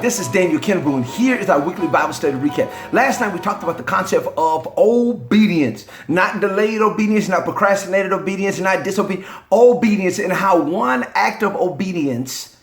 This is Daniel Kennebrew, and here is our weekly Bible study recap. Last night we talked about the concept of obedience, not delayed obedience, not procrastinated obedience, not disobedience, obedience, and how one act of obedience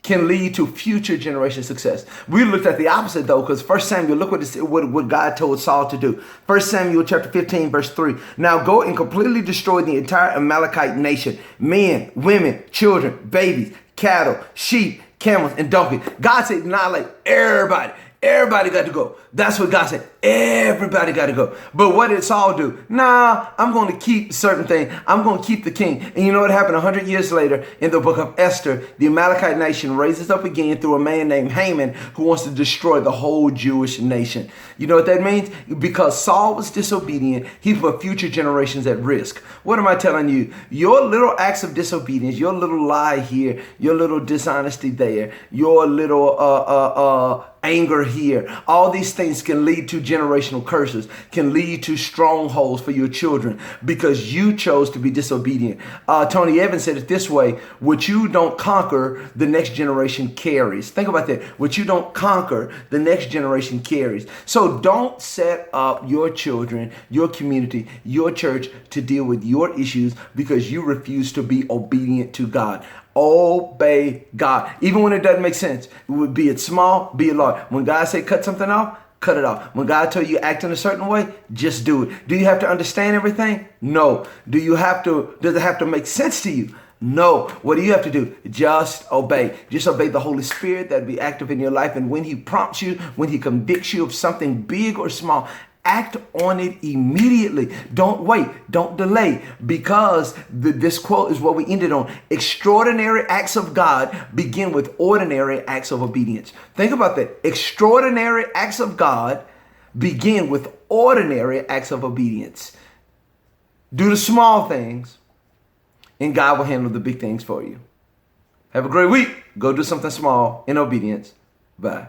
can lead to future generation success. We looked at the opposite though, because 1 Samuel, look what God told Saul to do. 1 Samuel chapter 15, verse 3. Now go and completely destroy the entire Amalekite nation, men, women, children, babies, cattle, sheep, camels, and donkeys. God said, annihilate everybody. Everybody got to go. That's what God said. Everybody got to go. But what did Saul do? Nah, I'm going to keep certain things. I'm going to keep the king. And you know what happened 100 years later in the book of Esther? The Amalekite nation raises up again through a man named Haman who wants to destroy the whole Jewish nation. You know what that means? Because Saul was disobedient, he put future generations at risk. What am I telling you? Your little acts of disobedience, your little lie here, your little dishonesty there, your little anger here, all these things can lead to generational curses, can lead to strongholds for your children because you chose to be disobedient. Tony Evans said it this way: what you don't conquer, the next generation carries. Think about that. What you don't conquer, the next generation carries. So don't set up your children, your community, your church to deal with your issues because you refuse to be obedient to God. Obey God, even when it doesn't make sense. Be it small, be it large. When God say cut something off, cut it off. When God tell you act in a certain way, just do it. Do you have to understand everything? No. Does it have to make sense to you? No. What do you have to do? Just obey. Just obey the Holy Spirit that be active in your life. And when he prompts you, when he convicts you of something big or small, act on it immediately. Don't wait. Don't delay, because this quote is what we ended on. Extraordinary acts of God begin with ordinary acts of obedience. Think about that. Extraordinary acts of God begin with ordinary acts of obedience. Do the small things, and God will handle the big things for you. Have a great week. Go do something small in obedience. Bye.